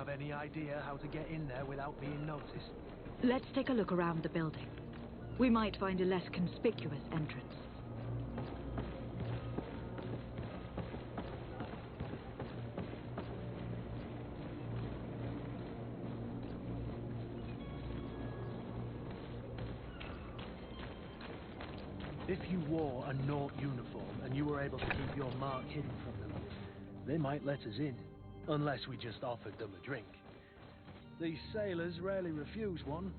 have any idea how to get in there without being noticed? Let's take a look around the building. We might find a less conspicuous entrance. If you wore a Naught uniform and you were able to keep your mark hidden from them, they might let us in, unless we just offered them a drink. These sailors rarely refuse one.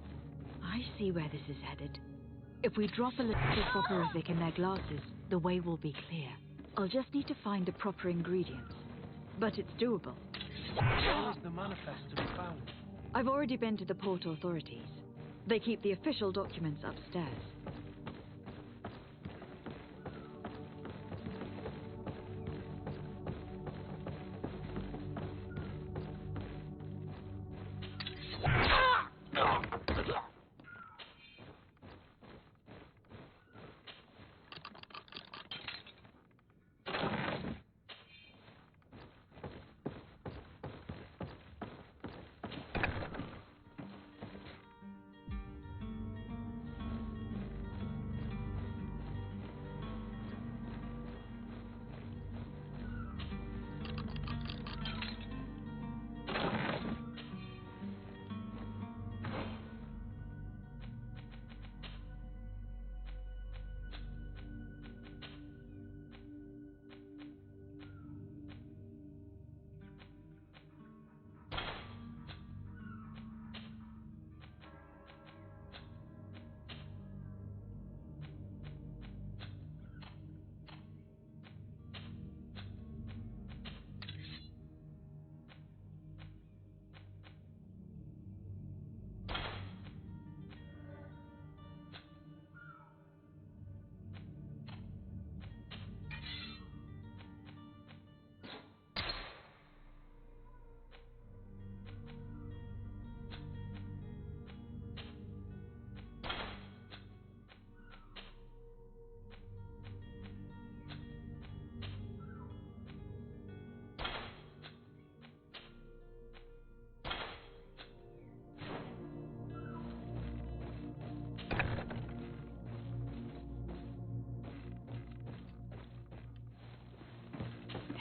I see where this is headed. If we drop a little soporific in their glasses, the way will be clear. I'll just need to find the proper ingredients. But it's doable. Where is the manifest to be found? I've already been to the port authorities. They keep the official documents upstairs.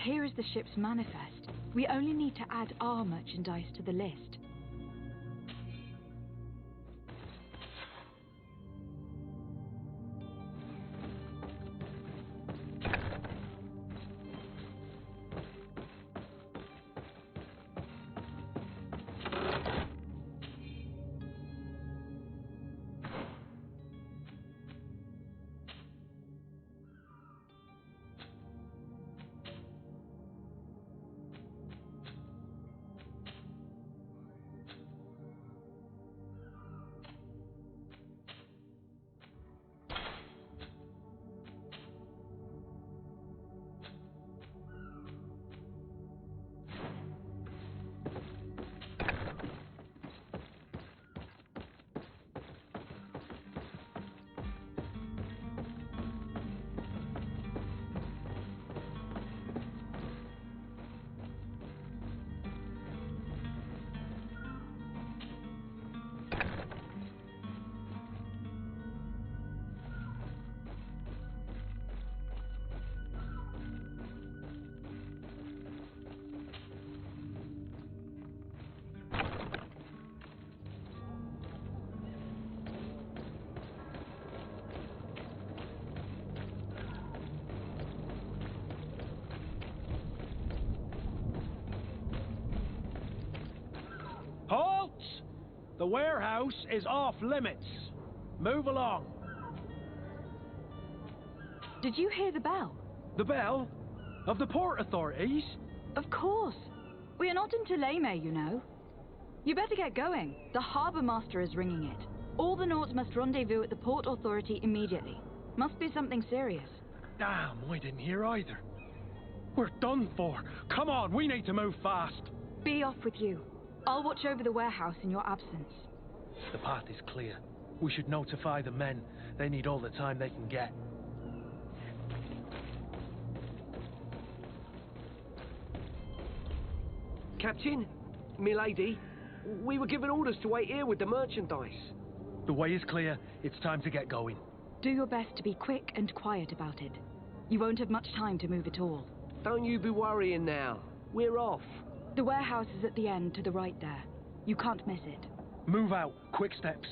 Here is the ship's manifest. We only need to add our merchandise to the list. Halt! The warehouse is off limits. Move along. Did you hear the bell? The bell? Of the port authorities? Of course. We are not in Tuleme, you know. You better get going. The harbour master is ringing it. All the Nauts must rendezvous at the port authority immediately. Must be something serious. Damn, I didn't hear either. We're done for. Come on, we need to move fast. Be off with you. I'll watch over the warehouse in your absence. The path is clear. We should notify the men. They need all the time they can get. Captain, milady. We were given orders to wait here with the merchandise. The way is clear. It's time to get going. Do your best to be quick and quiet about it. You won't have much time to move at all. Don't you be worrying now. We're off. The warehouse is at the end to the right there. You can't miss it. Move out. Quick steps.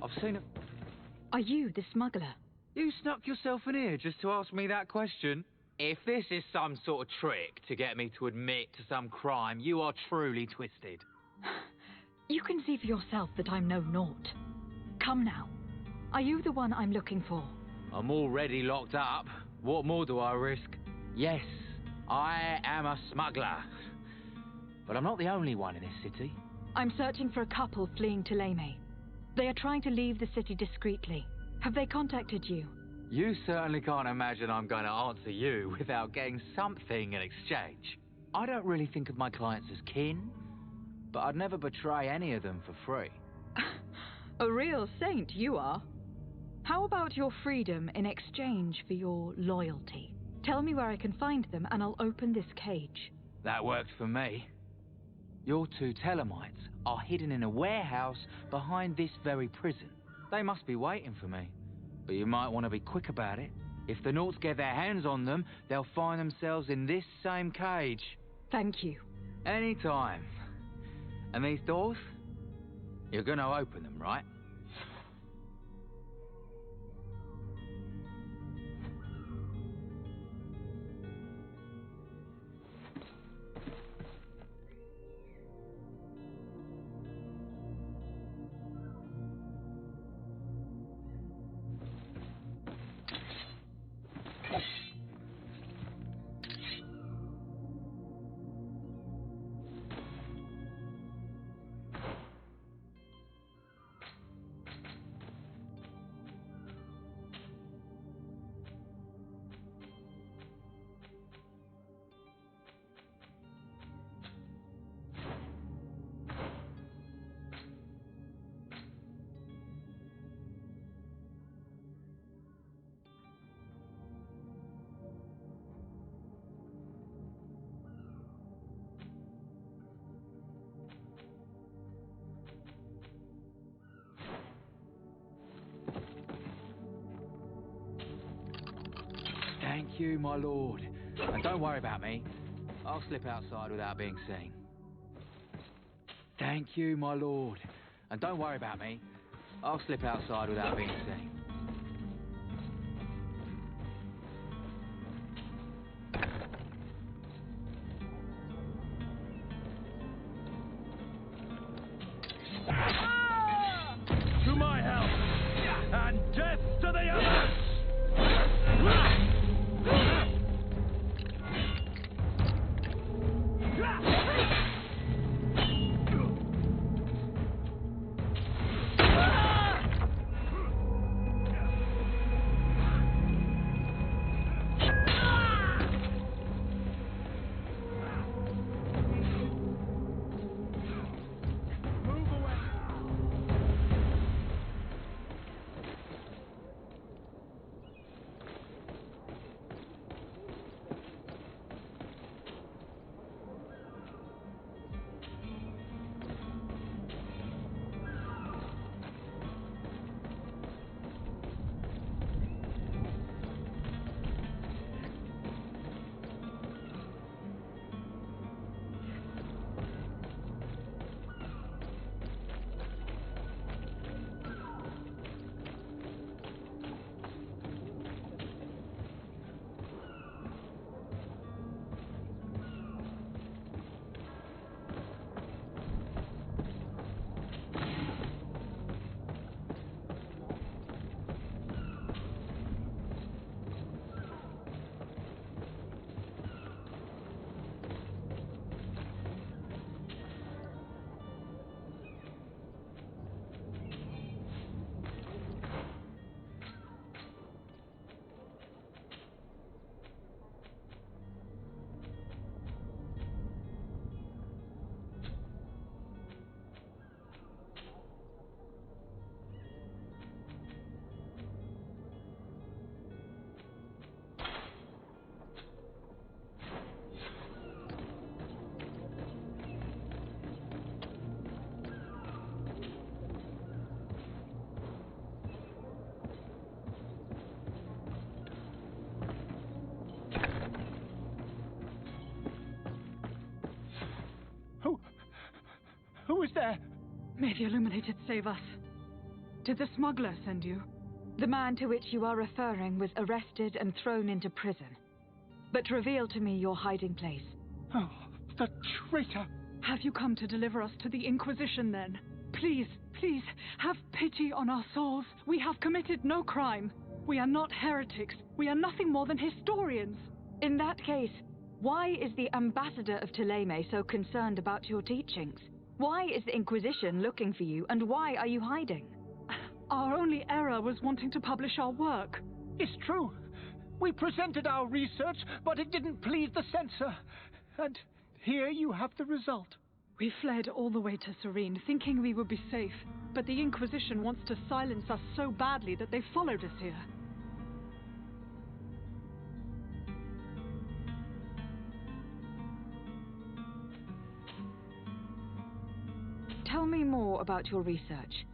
I've seen a... Are you the smuggler? You snuck yourself in here just to ask me that question? If this is some sort of trick to get me to admit to some crime, you are truly twisted. You can see for yourself that I'm no naught. Come now. Are you the one I'm looking for? I'm already locked up. What more do I risk? Yes, I am a smuggler. But I'm not the only one in this city. I'm searching for a couple fleeing to Lame. They are trying to leave the city discreetly. Have they contacted you? You certainly can't imagine I'm going to answer you without getting something in exchange. I don't really think of my clients as kin, but I'd never betray any of them for free. A real saint you are. How about your freedom in exchange for your loyalty? Tell me where I can find them and I'll open this cage. That works for me. Your two Telemites are hidden in a warehouse behind this very prison. They must be waiting for me. But you might want to be quick about it. If the Nauts get their hands on them, they'll find themselves in this same cage. Thank you. Anytime. And these doors? You're going to open them, right? Thank you, my lord. And don't worry about me. I'll slip outside without being seen. Thank you, my lord. And don't worry about me. I'll slip outside without being seen. To my help! And death to the others! is there? May the Illuminated save us. Did the smuggler send you? The man to which you are referring was arrested and thrown into prison. But reveal to me your hiding place. Oh, the traitor! Have you come to deliver us to the Inquisition, then? Please, please, have pity on our souls. We have committed no crime. We are not heretics. We are nothing more than historians. In that case, why is the ambassador of Ptolemy so concerned about your teachings? Why is the Inquisition looking for you, and why are you hiding? Our only error was wanting to publish our work. It's true. We presented our research, but it didn't please the censor. And here you have the result. We fled all the way to Serene, thinking we would be safe. But the Inquisition wants to silence us so badly that they followed us here. Tell me more about your research.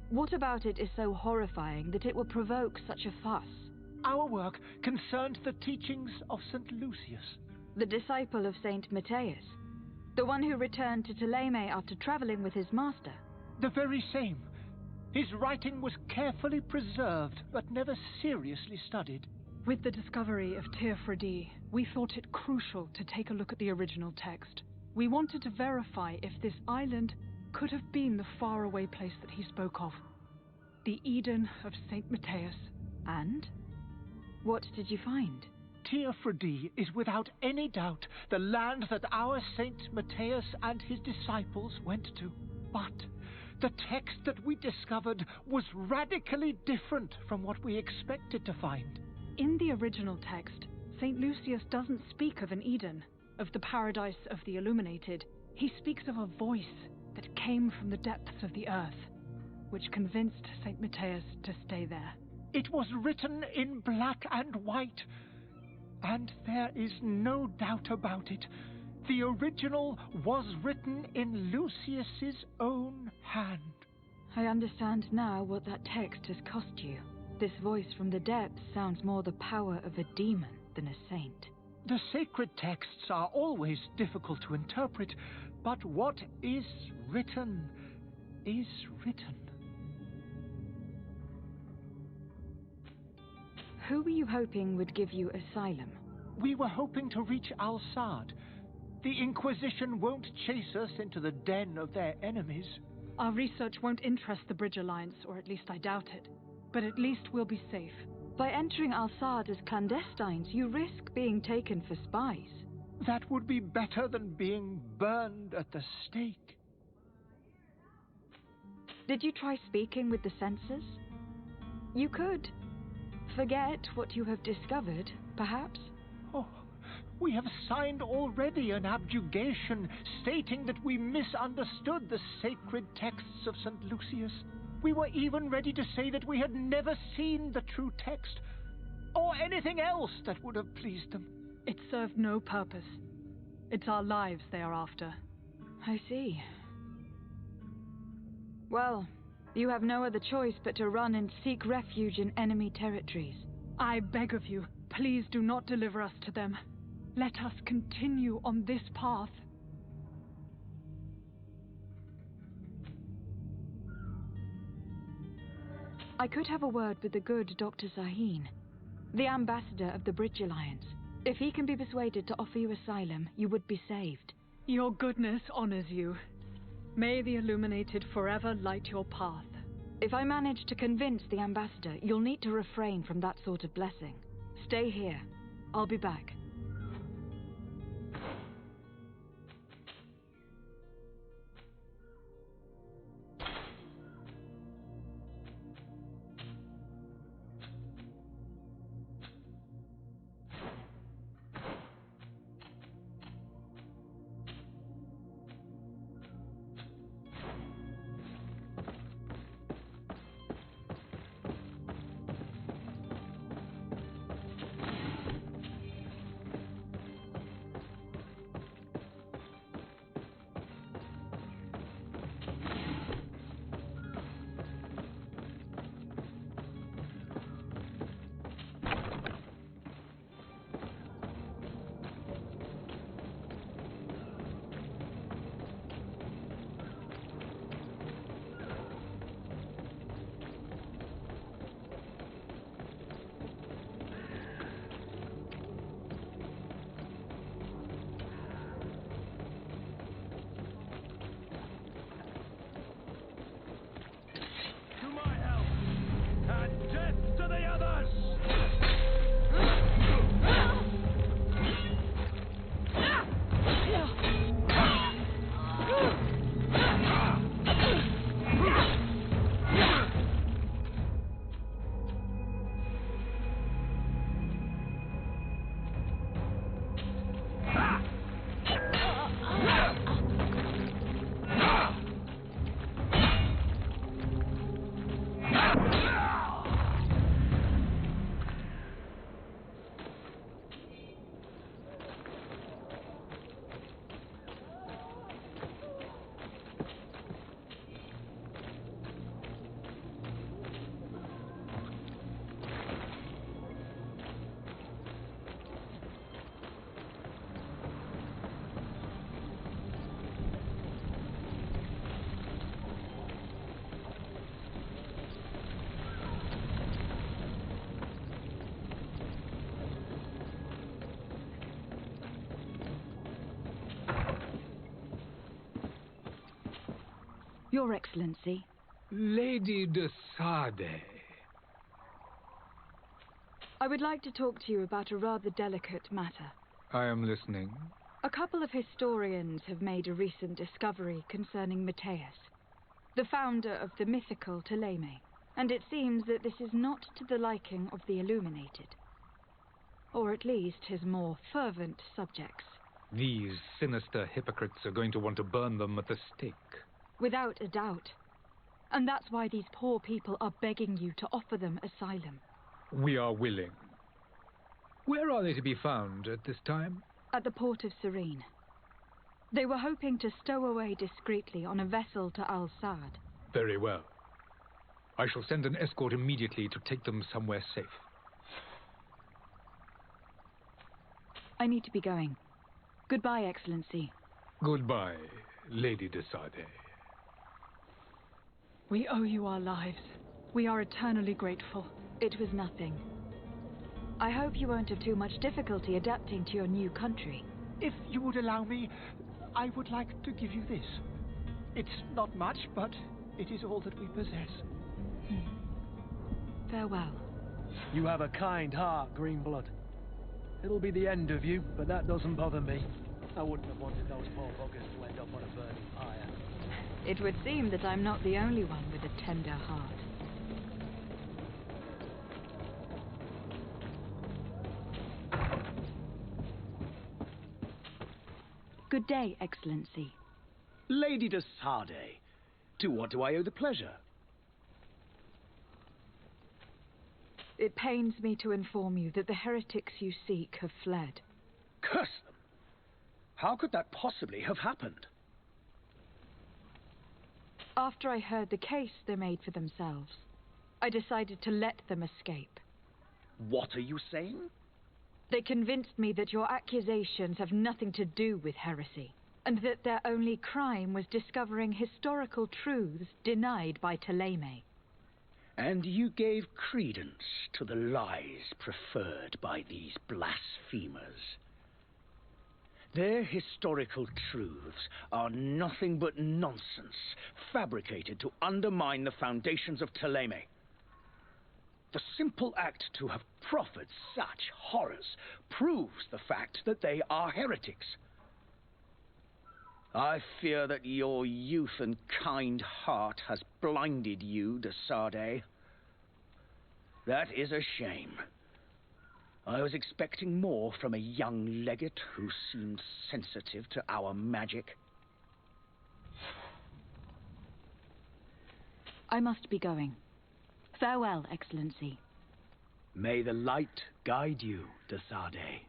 What about it is so horrifying that it will provoke such a fuss? Our work concerned the teachings of St. Lucius. The disciple of Saint Matthias? The one who returned to Ptolemy after traveling with his master? The very same. His writing was carefully preserved, but never seriously studied. With the discovery of Teofredi, we thought it crucial to take a look at the original text. We wanted to verify if this island could have been the faraway place that he spoke of. The Eden of Saint Matthias. And? What did you find? Teofredi is without any doubt the land that our Saint Matthias and his disciples went to. But the text that we discovered was radically different from what we expected to find. In the original text, St. Lucius doesn't speak of an Eden, of the paradise of the Illuminated. He speaks of a voice that came from the depths of the earth, which convinced St. Matthias to stay there. It was written in black and white, and there is no doubt about it. The original was written in Lucius's own hand. I understand now what that text has cost you. This voice from the depths sounds more the power of a demon than a saint. The sacred texts are always difficult to interpret, but what is written is written. Who were you hoping would give you asylum? We were hoping to reach Al-Sad. The Inquisition won't chase us into the den of their enemies. Our research won't interest the Bridge Alliance, or at least I doubt it. But at least we'll be safe. By entering Al-Sad as clandestines, you risk being taken for spies. That would be better than being burned at the stake. Did you try speaking with the censors? You could. Forget what you have discovered, perhaps? Oh, we have signed already an abjugation stating that we misunderstood the sacred texts of St. Lucius. We were even ready to say that we had never seen the true text, or anything else that would have pleased them. It served no purpose. It's our lives they are after. I see. Well, you have no other choice but to run and seek refuge in enemy territories. I beg of you, please do not deliver us to them. Let us continue on this path. I could have a word with the good Dr. Zaheen, the ambassador of the Bridge Alliance. If he can be persuaded to offer you asylum, you would be saved. Your goodness honors you. May the Illuminated forever light your path. If I manage to convince the ambassador, you'll need to refrain from that sort of blessing. Stay here. I'll be back. Your Excellency. Lady de Sade. I would like to talk to you about a rather delicate matter. I am listening. A couple of historians have made a recent discovery concerning Matthias, the founder of the mythical Ptolemy, and it seems that this is not to the liking of the Illuminated, or at least his more fervent subjects. These sinister hypocrites are going to want to burn them at the stake. Without a doubt. And that's why these poor people are begging you to offer them asylum. We are willing. Where are they to be found at this time? At the port of Serene. They were hoping to stow away discreetly on a vessel to Al-Sad. Very well. I shall send an escort immediately to take them somewhere safe. I need to be going. Goodbye, Excellency. Goodbye, Lady de Sade. We owe you our lives. We are eternally grateful. It was nothing. I hope you won't have too much difficulty adapting to your new country. If you would allow me, I would like to give you this. It's not much, but it is all that we possess. Farewell. You have a kind heart, Greenblood. It'll be the end of you, but that doesn't bother me. I wouldn't have wanted those poor buggers to end up on a burning pyre. It would seem that I'm not the only one with a tender heart. Good day, Excellency. Lady de Sade, to what do I owe the pleasure? It pains me to inform you that the heretics you seek have fled. Curse them! How could that possibly have happened? After I heard the case they made for themselves, I decided to let them escape. What are you saying? They convinced me that your accusations have nothing to do with heresy, and that their only crime was discovering historical truths denied by Ptolemy. And you gave credence to the lies preferred by these blasphemers. Their historical truths are nothing but nonsense, fabricated to undermine the foundations of Ptolemy. The simple act to have proffered such horrors proves the fact that they are heretics. I fear that your youth and kind heart has blinded you, de Sade. That is a shame. I was expecting more from a young legate who seemed sensitive to our magic. I must be going. Farewell, Excellency. May the light guide you, de Sade.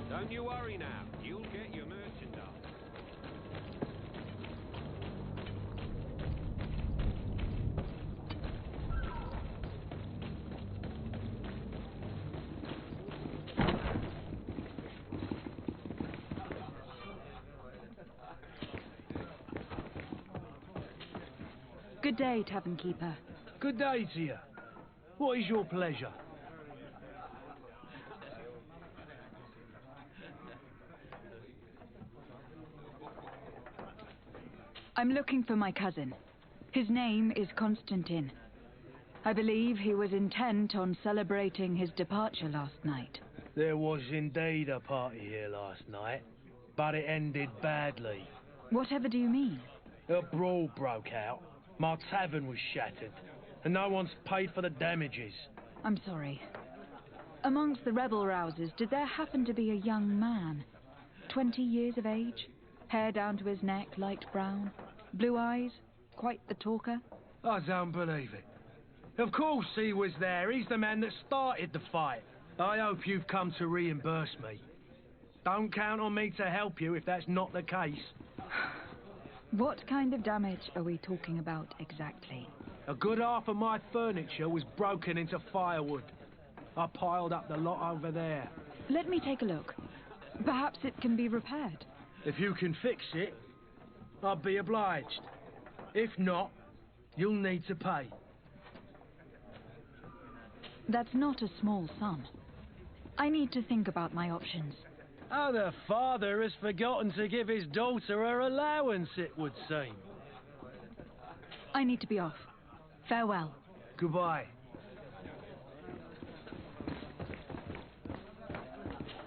Don't you worry now. You'll get your merchandise. Good day, Tavern Keeper. Good day to you. What is your pleasure? I'm looking for my cousin. His name is Constantine. I believe he was intent on celebrating his departure last night. There was indeed a party here last night, but it ended badly. Whatever do you mean? A brawl broke out. My tavern was shattered, and no one's paid for the damages. I'm sorry. Amongst the rebel rousers, did there happen to be a young man? 20 years of age? Hair down to his neck, light brown? Blue eyes? Quite the talker? I don't believe it. Of course he was there. He's the man that started the fight. I hope you've come to reimburse me. Don't count on me to help you if that's not the case. What kind of damage are we talking about exactly? A good half of my furniture was broken into firewood. I piled up the lot over there. Let me take a look. Perhaps it can be repaired. If you can fix it, I'll be obliged. If not, you'll need to pay. That's not a small sum. I need to think about my options. Oh, the father has forgotten to give his daughter her allowance, it would seem. I need to be off. Farewell. Goodbye.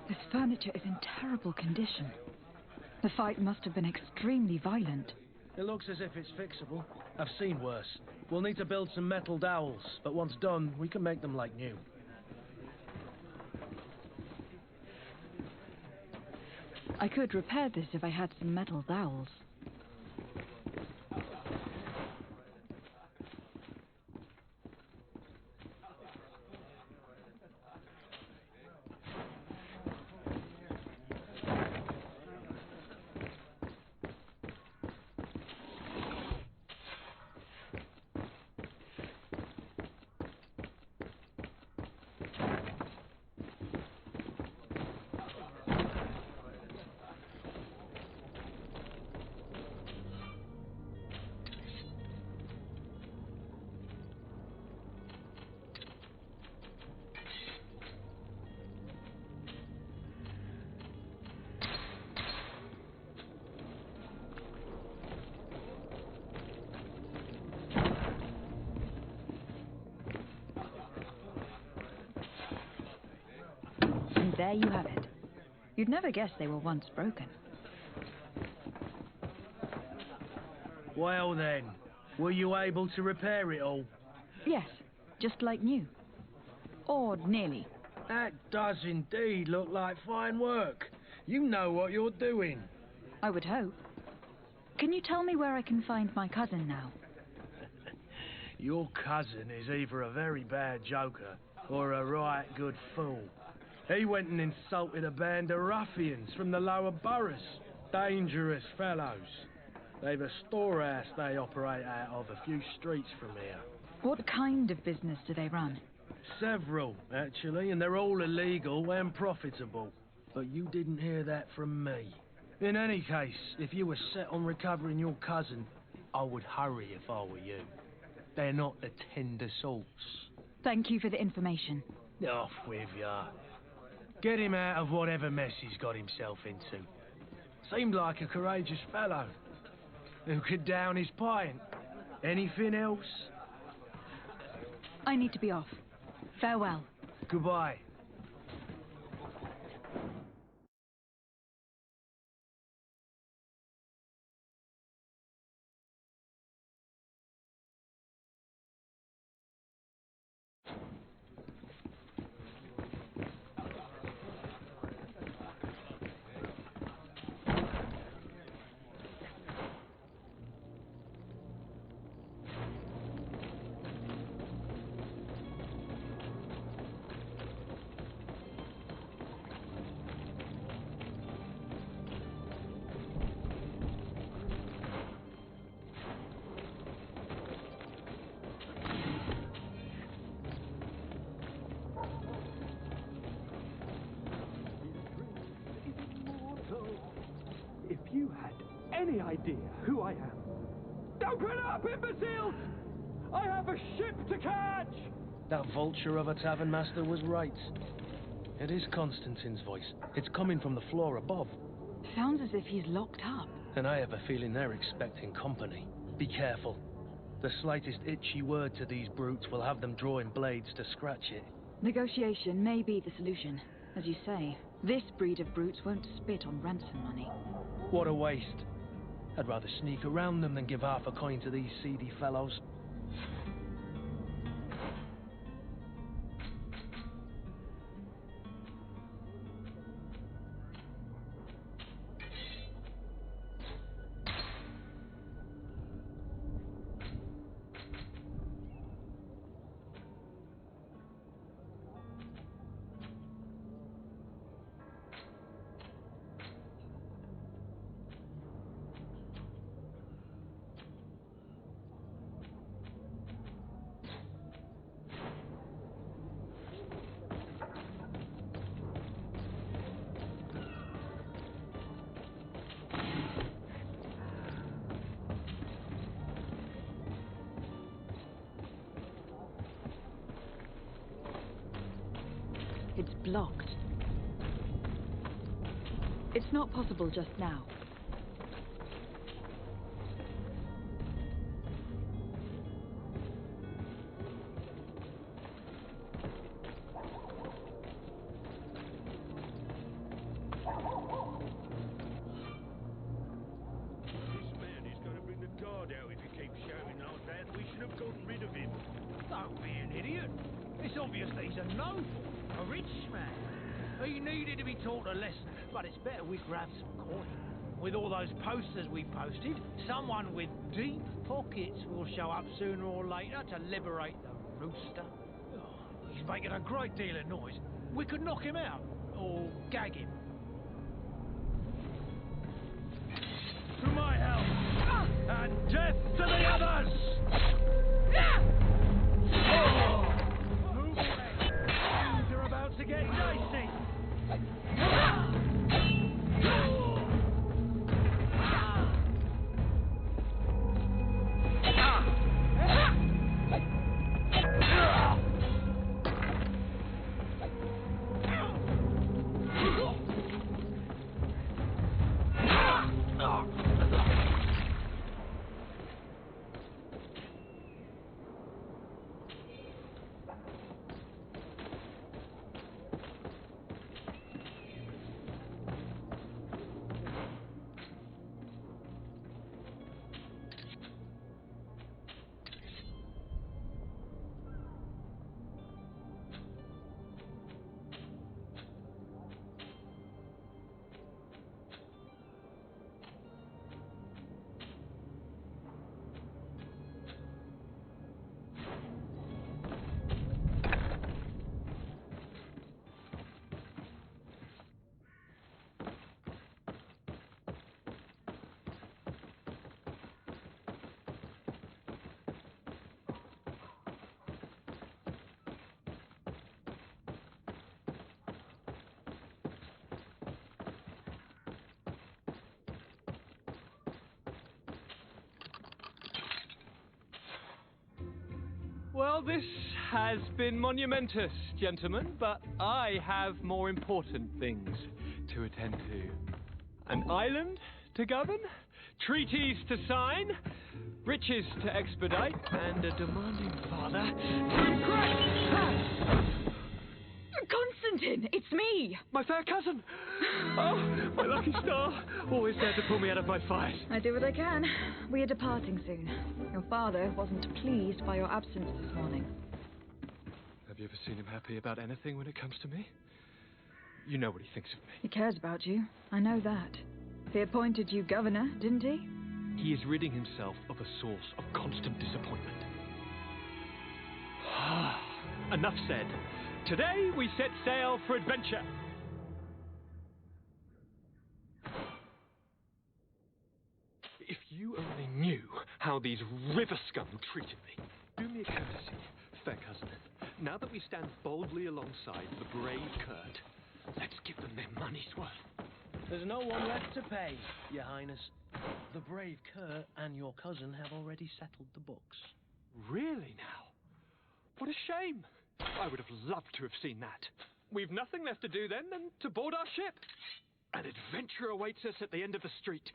This furniture is in terrible condition. The fight must have been extremely violent. It looks as if it's fixable. I've seen worse. We'll need to build some metal dowels, but once done, we can make them like new. I could repair this if I had some metal dowels. There you have it. You'd never guess they were once broken. Well then, were you able to repair it all? Yes, just like new. Or nearly. That does indeed look like fine work. You know what you're doing. I would hope. Can you tell me where I can find my cousin now? Your cousin is either a very bad joker or a right good fool. He went and insulted a band of ruffians from the lower boroughs. Dangerous fellows. They've a storehouse they operate out of a few streets from here. What kind of business do they run? Several, actually, and they're all illegal and profitable. But you didn't hear that from me. In any case, if you were set on recovering your cousin, I would hurry if I were you. They're not the tender sorts. Thank you for the information. Off with ya. Get him out of whatever mess he's got himself into. Seemed like a courageous fellow who could down his pint. Anything else? I need to be off. Farewell. Goodbye. If you had any idea who I am... Open up, imbeciles! I have a ship to catch! That vulture of a tavern master was right. It is Constantine's voice. It's coming from the floor above. Sounds as if he's locked up. And I have a feeling they're expecting company. Be careful. The slightest itchy word to these brutes will have them drawing blades to scratch it. Negotiation may be the solution. As you say, this breed of brutes won't spit on ransom money. What a waste. I'd rather sneak around them than give half a coin to these seedy fellows. It's blocked. It's not possible just now. But it's better we grab some coin. With all those posters we posted, someone with deep pockets will show up sooner or later to liberate the rooster. Oh, he's making a great deal of noise. We could knock him out, or gag him. To my house, and death to the others! Oh, move away. Things are about to get dicey. Well, this has been monumentous, gentlemen, but I have more important things to attend to. An island to govern, treaties to sign, riches to expedite, and a demanding father to impress. Constantine, it's me! My fair cousin! Oh, my lucky star, always there to pull me out of my fight. I do what I can. We are departing soon. Your father wasn't pleased by your absence this morning. Have you ever seen him happy about anything when it comes to me? You know what he thinks of me. He cares about you. I know that. He appointed you governor, didn't he? He is ridding himself of a source of constant disappointment. Enough said. Today we set sail for adventure. If you only knew how these river scum treated me. Do me a courtesy, fair cousin. Now that we stand boldly alongside the brave Kurt, let's give them their money's worth. There's no one left to pay, Your Highness. The brave Kurt and your cousin have already settled the books. Really now? What a shame. I would have loved to have seen that. We've nothing left to do then than to board our ship. An adventure awaits us at the end of the street.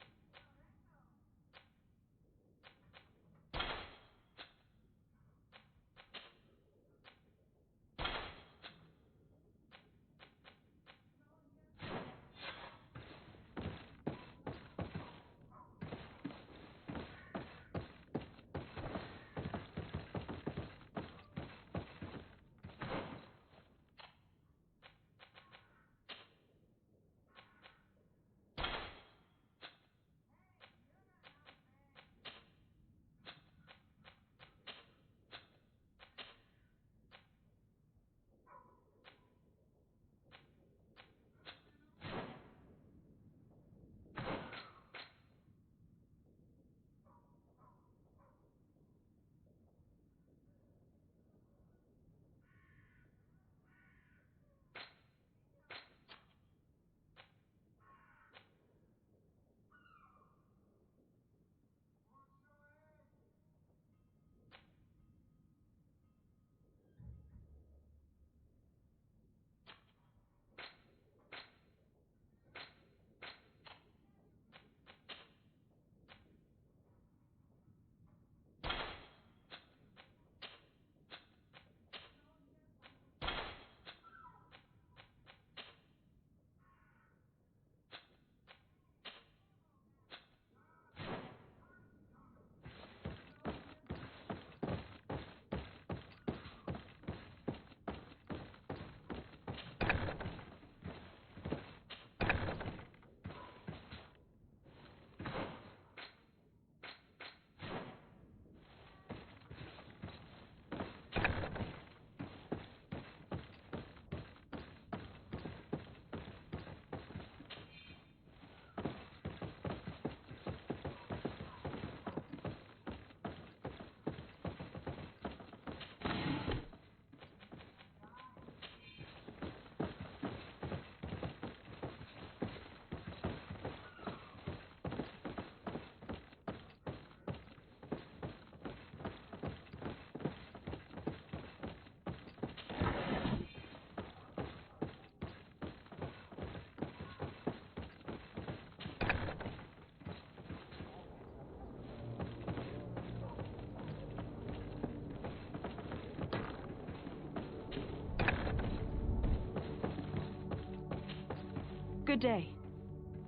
Good day.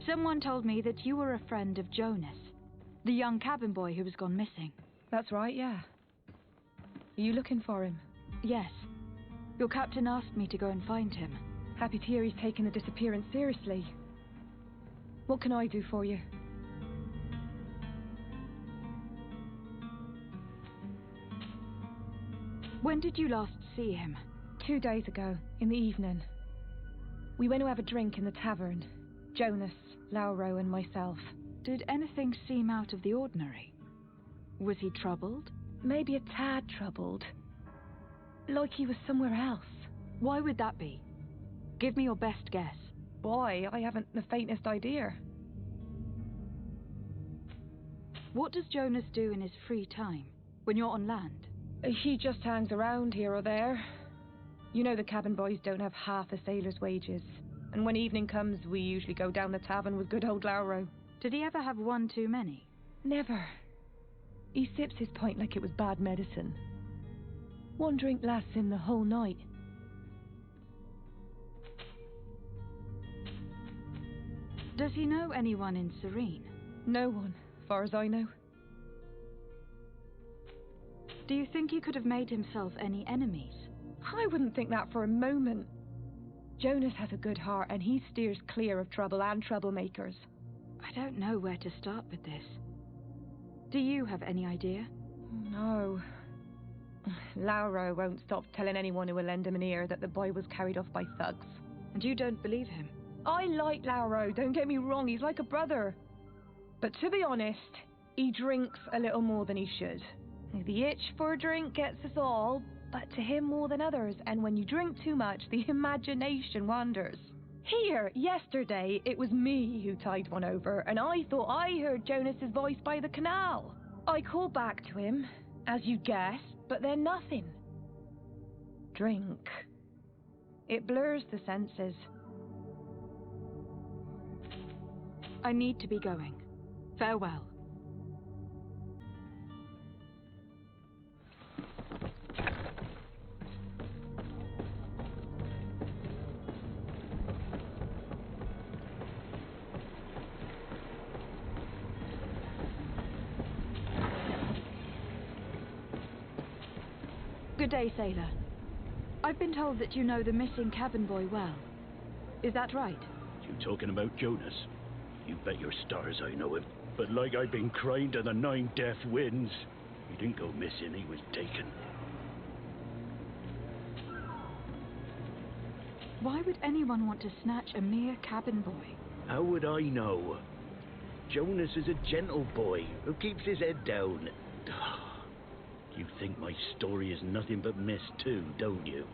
Someone told me that you were a friend of Jonas, the young cabin boy who was gone missing. That's right, yeah. Are you looking for him? Yes. Your captain asked me to go and find him. Happy to hear he's taken the disappearance seriously. What can I do for you? When did you last see him? 2 days ago, in the evening. We went to have a drink in the tavern. Jonas, Lauro and myself. Did anything seem out of the ordinary? Was he troubled? Maybe a tad troubled. Like he was somewhere else. Why would that be? Give me your best guess. Boy, I haven't the faintest idea. What does Jonas do in his free time, when you're on land? He just hangs around here or there. You know the cabin boys don't have half a sailor's wages. And when evening comes, we usually go down the tavern with good old Lauro. Did he ever have one too many? Never. He sips his pint like it was bad medicine. One drink lasts him the whole night. Does he know anyone in Serene? No one, far as I know. Do you think he could have made himself any enemies? I wouldn't think that for a moment. Jonas has a good heart and he steers clear of trouble and troublemakers. I don't know where to start with this. Do you have any idea? No. Lauro won't stop telling anyone who will lend him an ear that the boy was carried off by thugs. And you don't believe him? I like Lauro, don't get me wrong, he's like a brother. But to be honest, he drinks a little more than he should. The itch for a drink gets us all, but to him more than others, and when you drink too much, the imagination wanders. Here, yesterday, it was me who tied one over, and I thought I heard Jonas's voice by the canal. I called back to him, as you guessed, but then nothing. Drink. It blurs the senses. I need to be going. Farewell. Good day, sailor. I've been told that you know the missing cabin boy well. Is that right? You talking about Jonas? You bet your stars I know him. But like I've been crying to the 9 death winds, he didn't go missing, he was taken. Why would anyone want to snatch a mere cabin boy? How would I know? Jonas is a gentle boy who keeps his head down. You think my story is nothing but mist too, don't you?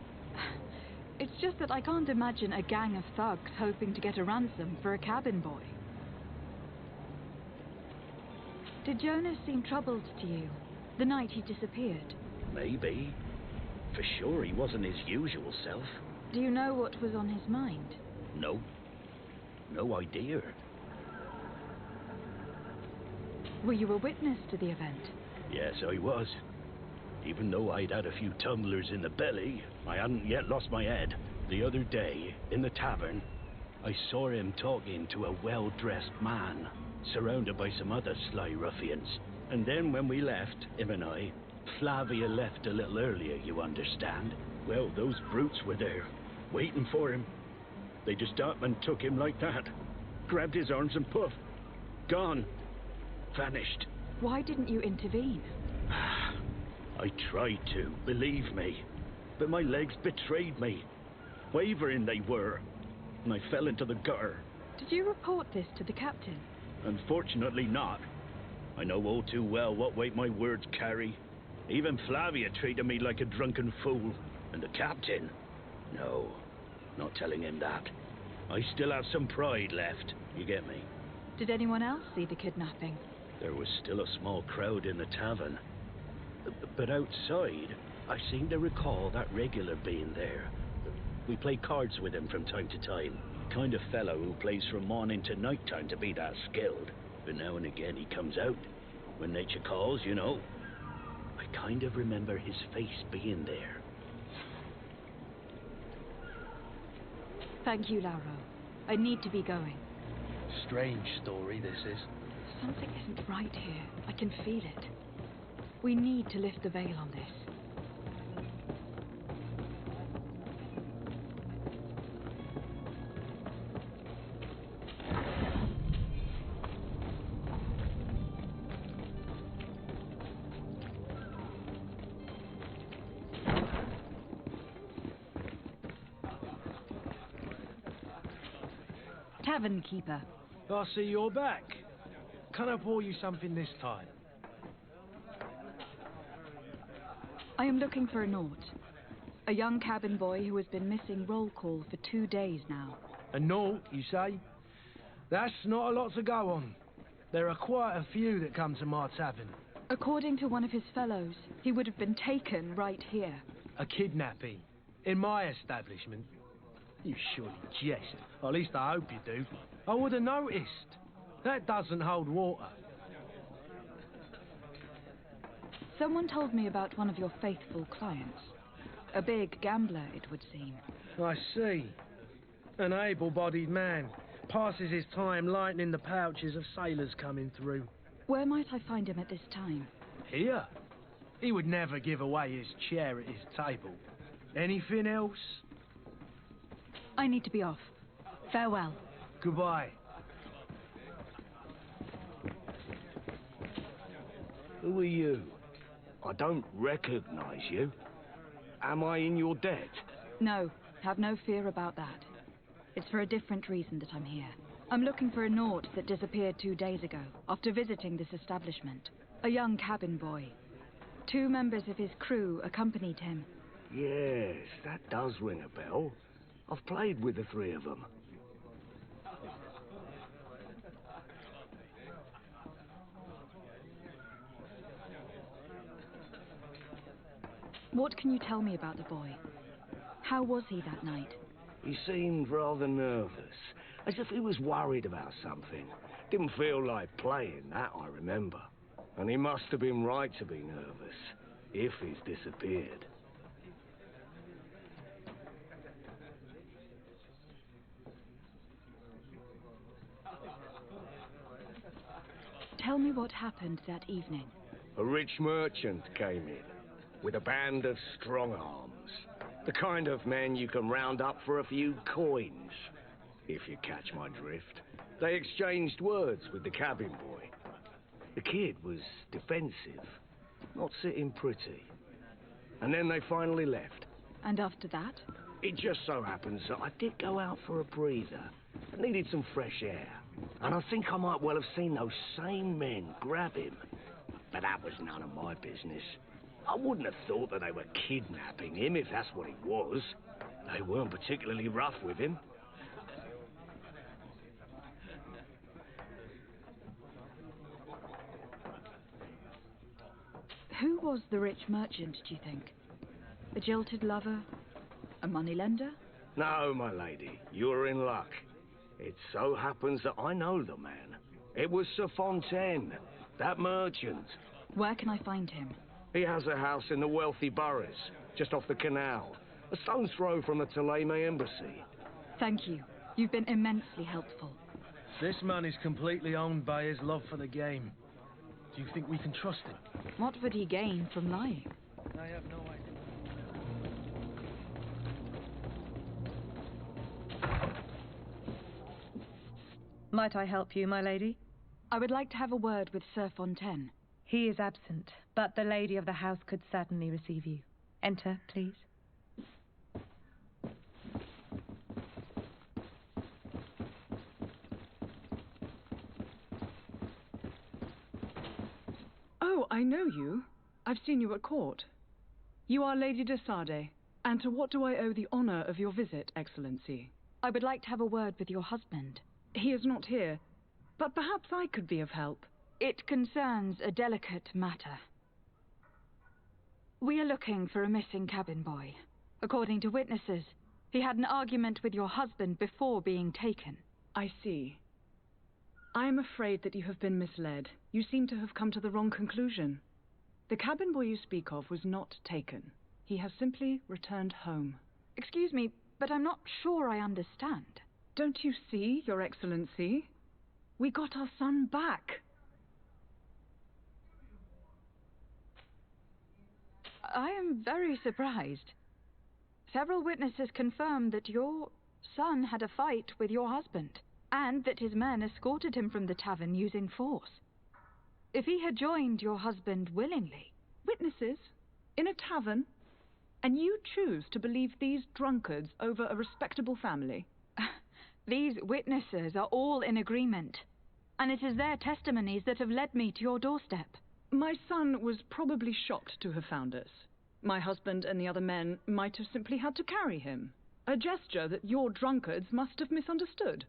It's just that I can't imagine a gang of thugs hoping to get a ransom for a cabin boy. Did Jonas seem troubled to you the night he disappeared? Maybe. For sure he wasn't his usual self. Do you know what was on his mind? No. No idea. Were you a witness to the event? Yes, I was. Even though I'd had a few tumblers in the belly, I hadn't yet lost my head. The other day, in the tavern, I saw him talking to a well-dressed man, surrounded by some other sly ruffians. And then when we left, him and I, Flavia left a little earlier, you understand. Well, those brutes were there, waiting for him. They just up and took him like that. Grabbed his arms and poof. Gone. Vanished. Why didn't you intervene? I tried to, believe me. But my legs betrayed me. Wavering they were. And I fell into the gutter. Did you report this to the captain? Unfortunately not. I know all too well what weight my words carry. Even Flavia treated me like a drunken fool. And the captain? No, not telling him that. I still have some pride left, you get me? Did anyone else see the kidnapping? There was still a small crowd in the tavern. But outside, I seem to recall that regular being there. We play cards with him from time to time. Kind of fellow who plays from morning to night time to be that skilled. But now and again he comes out. When nature calls, you know. I kind of remember his face being there. Thank you, Lauro. I need to be going. Strange story, this is. Something isn't right here. I can feel it. We need to lift the veil on this. Tavern keeper. I see you're back. Can I pour you something this time? I am looking for a Naut. A young cabin boy who has been missing roll call for 2 days now. A Naut, you say? That's not a lot to go on. There are quite a few that come to my tavern. According to one of his fellows, he would have been taken right here. A kidnapping? In my establishment? You surely jest. Or at least I hope you do. I would have noticed. That doesn't hold water. Someone told me about one of your faithful clients. A big gambler, it would seem. I see. An able-bodied man. Passes his time lightening the pouches of sailors coming through. Where might I find him at this time? Here? He would never give away his chair at his table. Anything else? I need to be off. Farewell. Goodbye. Who are you? I don't recognize you. Am I in your debt? No, have no fear about that. It's for a different reason that I'm here. I'm looking for a Naut that disappeared 2 days ago, after visiting this establishment. A young cabin boy. 2 members of his crew accompanied him. Yes, that does ring a bell. I've played with the 3 of them. What can you tell me about the boy? How was he that night? He seemed rather nervous, as if he was worried about something. Didn't feel like playing, that I remember. And he must have been right to be nervous, if he's disappeared. Tell me what happened that evening. A rich merchant came in, with a band of strong-arms. The kind of men you can round up for a few coins, if you catch my drift. They exchanged words with the cabin boy. The kid was defensive, not sitting pretty. And then they finally left. And after that? It just so happens that I did go out for a breather. I needed some fresh air. And I think I might well have seen those same men grab him. But that was none of my business. I wouldn't have thought that they were kidnapping him if that's what it was. They weren't particularly rough with him. Who was the rich merchant, do you think? A jilted lover? A moneylender? No, my lady, you're in luck. It so happens that I know the man. It was Sir Fontaine, that merchant. Where can I find him? He has a house in the wealthy boroughs, just off the canal. A stone's throw from the Thélème embassy. Thank you. You've been immensely helpful. This man is completely owned by his love for the game. Do you think we can trust him? What would he gain from lying? I have no idea. Might I help you, my lady? I would like to have a word with Sir Fontaine. He is absent, but the lady of the house could certainly receive you. Enter, please. Oh, I know you. I've seen you at court. You are Lady de Sade. And to what do I owe the honor of your visit, Excellency? I would like to have a word with your husband. He is not here, but perhaps I could be of help. It concerns a delicate matter. We are looking for a missing cabin boy. According to witnesses, he had an argument with your husband before being taken. I see. I am afraid that you have been misled. You seem to have come to the wrong conclusion. The cabin boy you speak of was not taken. He has simply returned home. Excuse me, but I'm not sure I understand. Don't you see, Your Excellency? We got our son back. I am very surprised. Several witnesses confirmed that your son had a fight with your husband, and that his men escorted him from the tavern using force. If he had joined your husband willingly... Witnesses? In a tavern? And you choose to believe these drunkards over a respectable family? These witnesses are all in agreement, and it is their testimonies that have led me to your doorstep. My son was probably shocked to have found us. My husband and the other men might have simply had to carry him. A gesture that your drunkards must have misunderstood.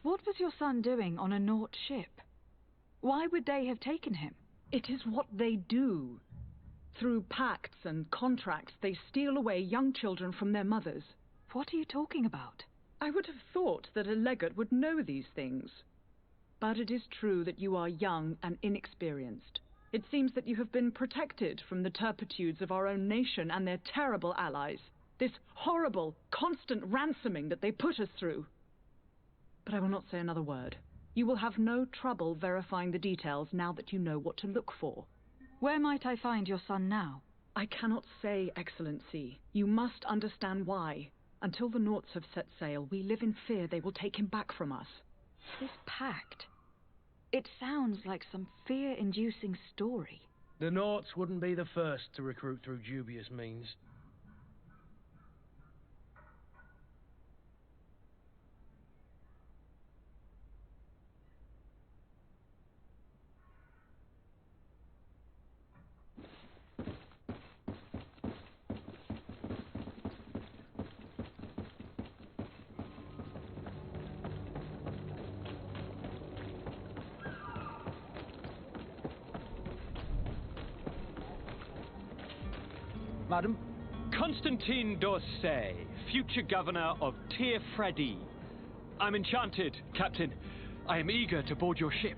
What was your son doing on a Naut ship? Why would they have taken him? It is what they do. Through pacts and contracts, they steal away young children from their mothers. What are you talking about? I would have thought that a legate would know these things. But it is true that you are young and inexperienced. It seems that you have been protected from the turpitudes of our own nation and their terrible allies. This horrible, constant ransoming that they put us through. But I will not say another word. You will have no trouble verifying the details now that you know what to look for. Where might I find your son now? I cannot say, Excellency. You must understand why. Until the Nauts have set sail, we live in fear they will take him back from us. This pact... It sounds like some fear-inducing story. The Nauts wouldn't be the first to recruit through dubious means. Madam? Constantine d'Orsay, future governor of Tir-Fredi. I'm enchanted, Captain. I am eager to board your ship.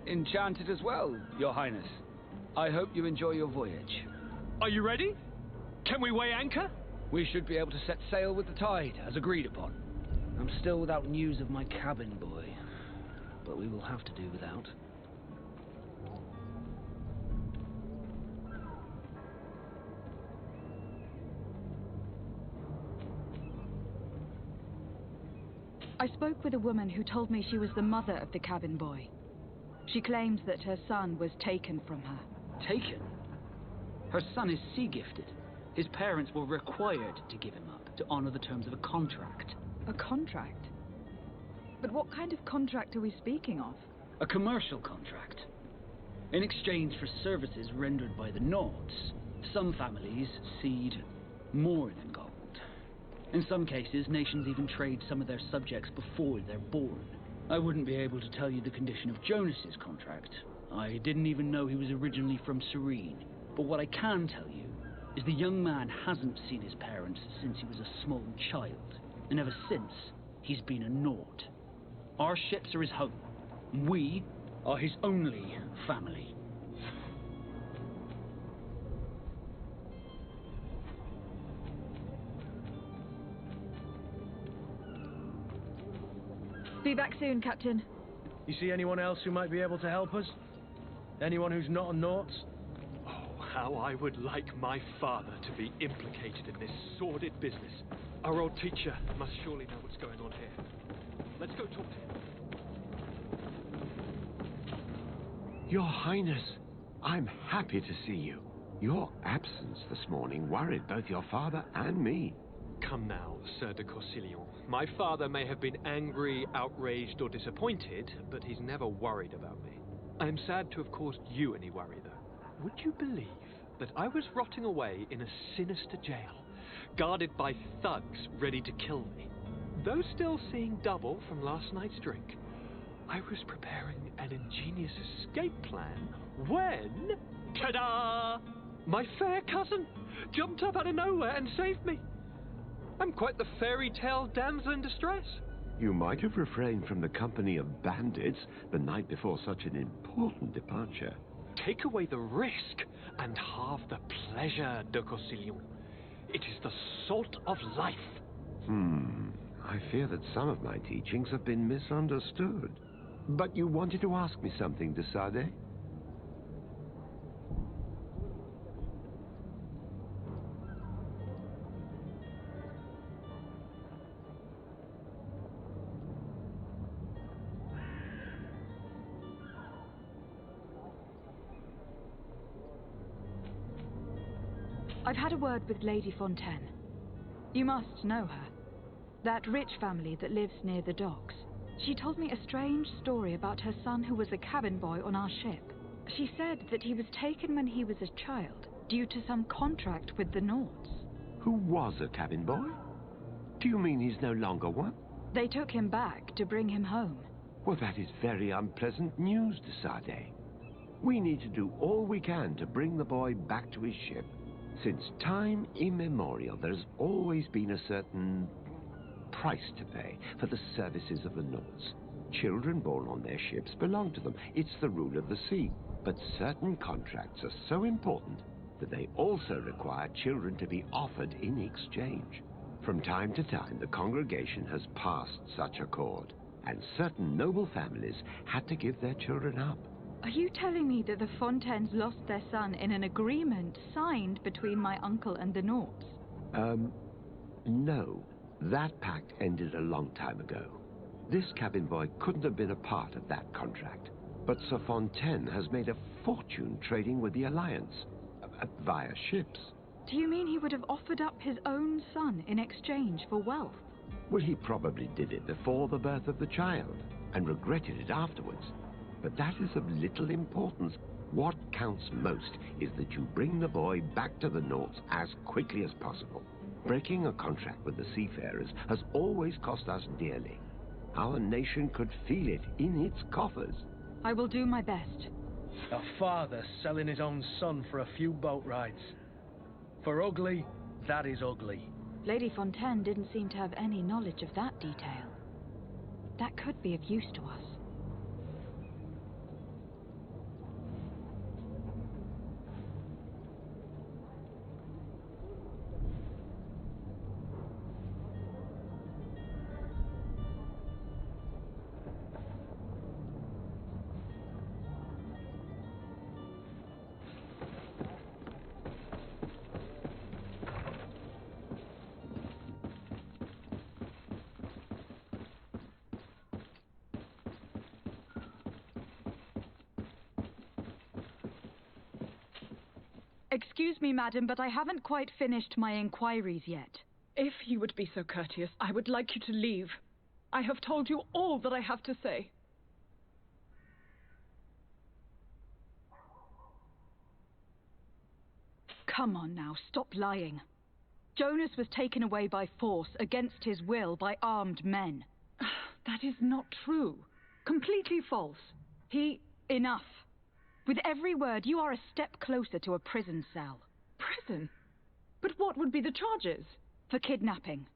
Enchanted as well, Your Highness. I hope you enjoy your voyage. Are you ready? Can we weigh anchor? We should be able to set sail with the tide, as agreed upon. I'm still without news of my cabin boy, but we will have to do without. I spoke with a woman who told me she was the mother of the cabin boy. She claims that her son was taken from her. Taken? Her son is sea-gifted. His parents were required to give him up to honor the terms of a contract. A contract? But what kind of contract are we speaking of? A commercial contract. In exchange for services rendered by the Nauts, some families cede more than gold. In some cases, nations even trade some of their subjects before they're born. I wouldn't be able to tell you the condition of Jonas's contract. I didn't even know he was originally from Serene. But what I can tell you is the young man hasn't seen his parents since he was a small child. And ever since, he's been a Naut. Our ships are his home. We are his only family. Be back soon, Captain. You see anyone else who might be able to help us? Anyone who's not a Naut? Oh, how I would like my father to be implicated in this sordid business. Our old teacher must surely know what's going on here. Let's go talk to him. Your Highness, I'm happy to see you. Your absence this morning worried both your father and me. Come now, Sir de Corsillon. My father may have been angry, outraged, or disappointed, but he's never worried about me. I am sad to have caused you any worry, though. Would you believe that I was rotting away in a sinister jail, guarded by thugs ready to kill me? Though still seeing double from last night's drink, I was preparing an ingenious escape plan when... ta-da! My fair cousin jumped up out of nowhere and saved me. I'm quite the fairy tale damsel in distress. You might have refrained from the company of bandits the night before such an important departure. Take away the risk and halve the pleasure, de Corsillon. It is the salt of life. I fear that some of my teachings have been misunderstood. But you wanted to ask me something, de Sade? I've had a word with Lady Fontaine. You must know her. That rich family that lives near the docks. She told me a strange story about her son who was a cabin boy on our ship. She said that he was taken when he was a child, due to some contract with the Nords. Who was a cabin boy? Do you mean he's no longer one? They took him back to bring him home. Well, that is very unpleasant news, de Sade. We need to do all we can to bring the boy back to his ship. Since time immemorial, there has always been a certain price to pay for the services of the Nords. Children born on their ships belong to them. It's the rule of the sea. But certain contracts are so important that they also require children to be offered in exchange. From time to time, the congregation has passed such accord, and certain noble families had to give their children up. Are you telling me that the Fontaines lost their son in an agreement signed between my uncle and the Nords? No. That pact ended a long time ago. This cabin boy couldn't have been a part of that contract. But Sir Fontaine has made a fortune trading with the Alliance, via ships. Do you mean he would have offered up his own son in exchange for wealth? Well, he probably did it before the birth of the child, and regretted it afterwards. But that is of little importance. What counts most is that you bring the boy back to the Nords as quickly as possible. Breaking a contract with the seafarers has always cost us dearly. Our nation could feel it in its coffers. I will do my best. A father selling his own son for a few boat rides. For ugly, that is ugly. Lady Fontaine didn't seem to have any knowledge of that detail. That could be of use to us. Excuse me, madam, but I haven't quite finished my inquiries yet. If you would be so courteous, I would like you to leave. I have told you all that I have to say. Come on now, stop lying. Jonas was taken away by force, against his will, by armed men. That is not true. Completely false. Enough. With every word, you are a step closer to a prison cell. Prison? But what would be the charges? For kidnapping.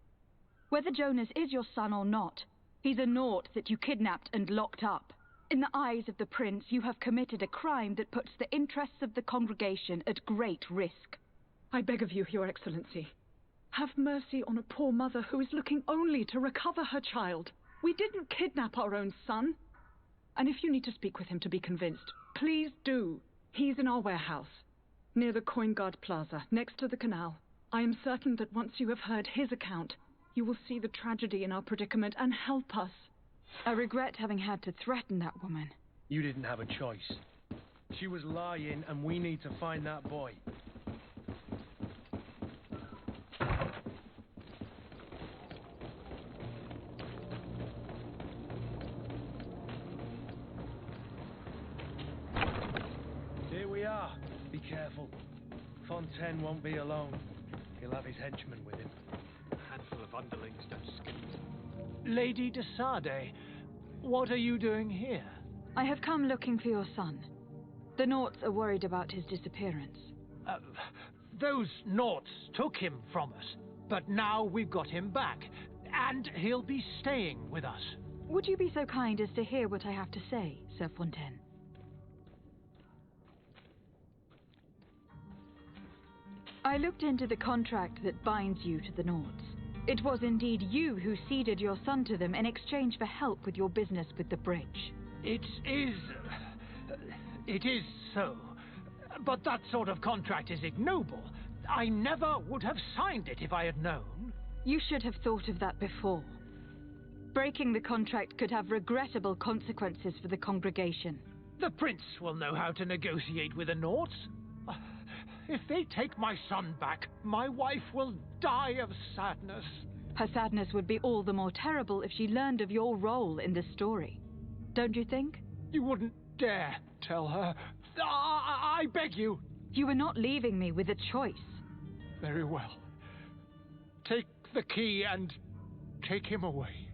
Whether Jonas is your son or not, he's a naught that you kidnapped and locked up. In the eyes of the prince, you have committed a crime that puts the interests of the congregation at great risk. I beg of you, Your Excellency. Have mercy on a poor mother who is looking only to recover her child. We didn't kidnap our own son. And if you need to speak with him to be convinced, please do. He's in our warehouse, near the Coin Guard Plaza, next to the canal. I am certain that once you have heard his account, you will see the tragedy in our predicament and help us. I regret having had to threaten that woman. You didn't have a choice. She was lying, and we need to find that boy. Here we are. Be careful. Fontaine won't be alone. He'll have his henchmen with him. A handful of underlings don't skip. Lady de Sade, what are you doing here? I have come looking for your son. The Naughts are worried about his disappearance. Those Naughts took him from us, but now we've got him back, and he'll be staying with us. Would you be so kind as to hear what I have to say, Sir Fontaine? I looked into the contract that binds you to the Nords. It was indeed you who ceded your son to them in exchange for help with your business with the bridge. It is so. But that sort of contract is ignoble. I never would have signed it if I had known. You should have thought of that before. Breaking the contract could have regrettable consequences for the congregation. The prince will know how to negotiate with the Nords. If they take my son back, my wife will die of sadness. Her sadness would be all the more terrible if she learned of your role in this story. Don't you think? You wouldn't dare tell her. I beg you. You were not leaving me with a choice. Very well. Take the key and take him away.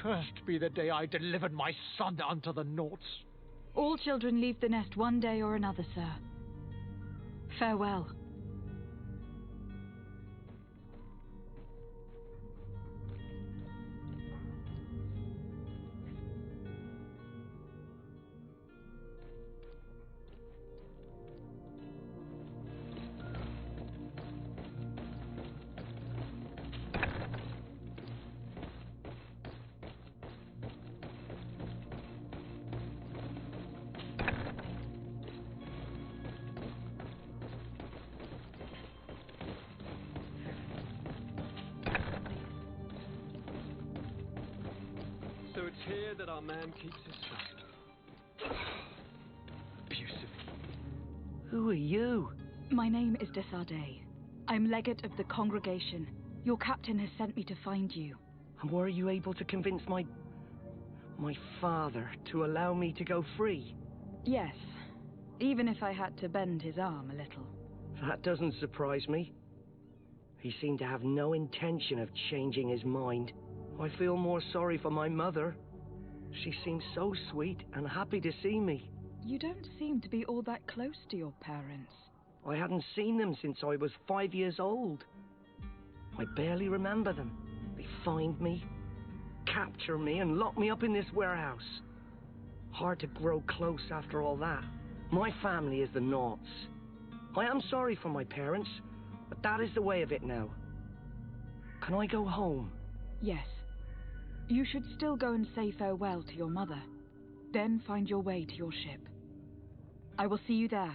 Cursed be the day I delivered my son unto the Nords. All children leave the nest one day or another, sir. Farewell. So it's here that our man keeps his son. Abusive. Who are you? My name is Desardet. I'm legate of the congregation. Your captain has sent me to find you. And were you able to convince my father to allow me to go free? Yes, even if I had to bend his arm a little. That doesn't surprise me. He seemed to have no intention of changing his mind. I feel more sorry for my mother. She seems so sweet and happy to see me. You don't seem to be all that close to your parents. I hadn't seen them since I was 5 years old. I barely remember them. They find me, capture me, and lock me up in this warehouse. Hard to grow close after all that. My family is the Nords. I am sorry for my parents, but that is the way of it now. Can I go home? Yes. You should still go and say farewell to your mother. Then find your way to your ship. I will see you there.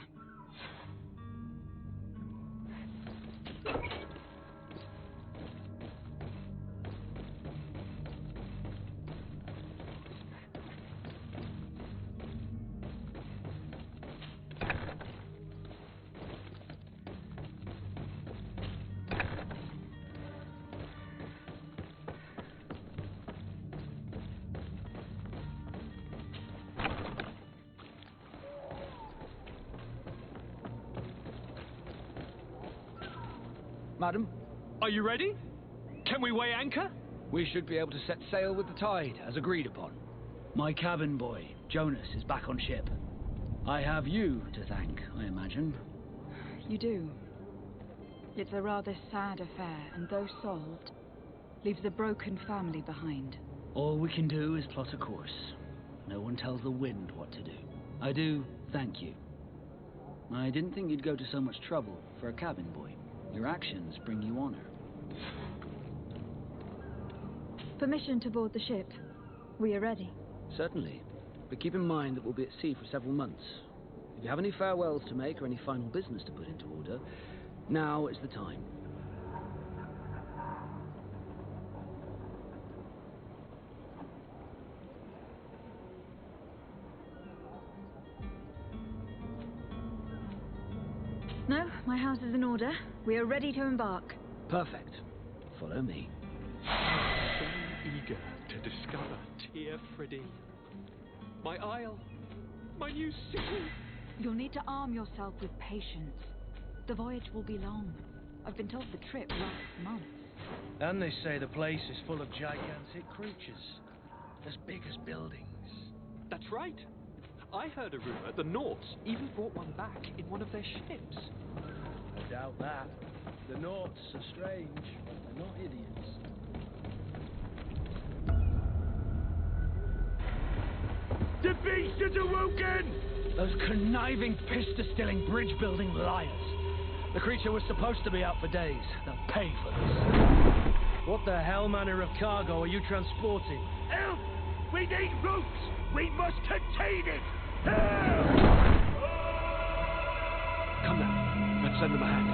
Madam? Are you ready? Can we weigh anchor? We should be able to set sail with the tide, as agreed upon. My cabin boy, Jonas, is back on ship. I have you to thank, I imagine. You do. It's a rather sad affair, and though solved, leaves a broken family behind. All we can do is plot a course. No one tells the wind what to do. I do thank you. I didn't think you'd go to so much trouble for a cabin boy. Your actions bring you honor. Permission to board the ship. We are ready. Certainly. But keep in mind that we'll be at sea for several months. If you have any farewells to make or any final business to put into order, now is the time. No, my house is in order. We are ready to embark. Perfect. Follow me. So eager to discover Teer Fradee. My isle. My new city. You'll need to arm yourself with patience. The voyage will be long. I've been told the trip lasts months. And they say the place is full of gigantic creatures, as big as buildings. That's right. I heard a rumor the Nords even brought one back in one of their ships. I doubt that. The Nords are strange. They're not idiots. The beast is awoken! Those conniving, pista-stilling, bridge-building liars. The creature was supposed to be out for days. They'll pay for this. What the hell manner of cargo are you transporting? Help! We need routes! We must contain it! Help! Come now. Let's send them a hand.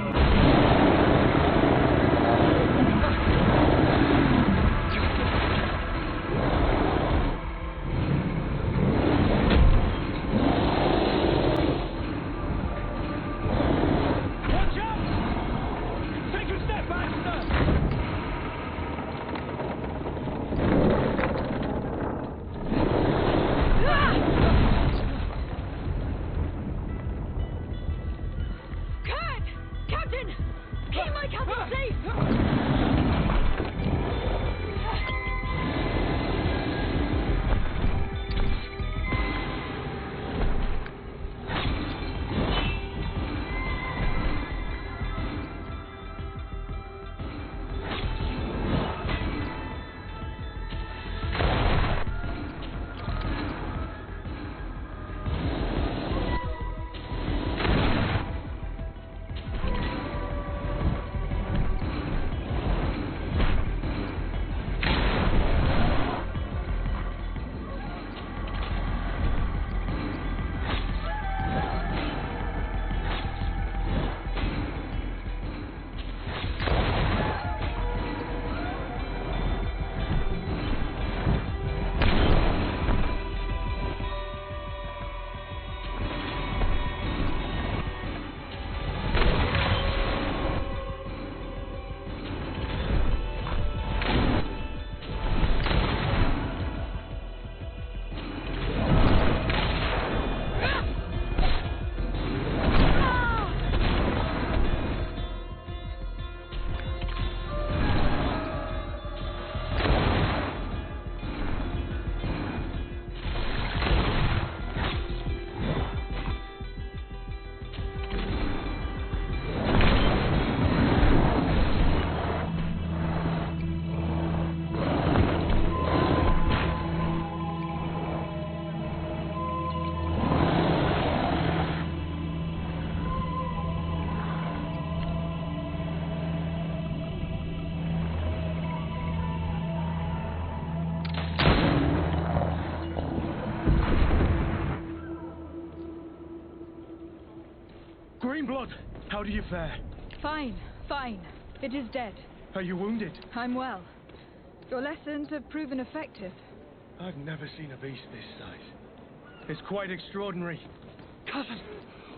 Greenblood, how do you fare? Fine, fine. It is dead. Are you wounded? I'm well. Your lessons have proven effective. I've never seen a beast this size. It's quite extraordinary. Cousin,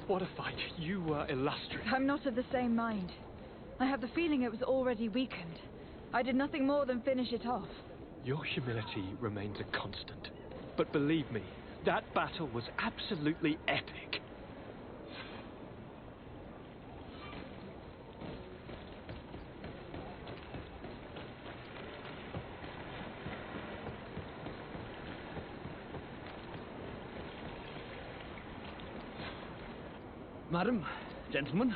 what a fight. You were illustrious. I'm not of the same mind. I have the feeling it was already weakened. I did nothing more than finish it off. Your humility remains a constant. But believe me, that battle was absolutely epic. Madam, gentlemen.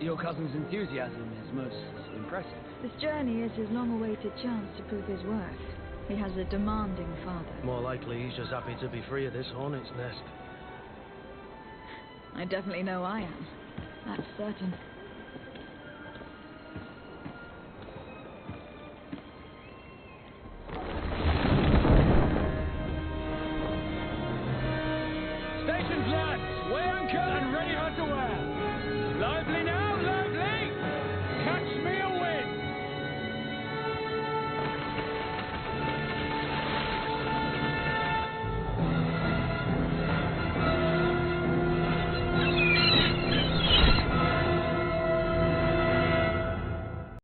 Your cousin's enthusiasm is most impressive. This journey is his long-awaited chance to prove his worth. He has a demanding father. More likely he's just happy to be free of this hornet's nest. I definitely know I am. That's certain. Stations, lads! Weigh anchor and ready her to wear! Lively now, lads!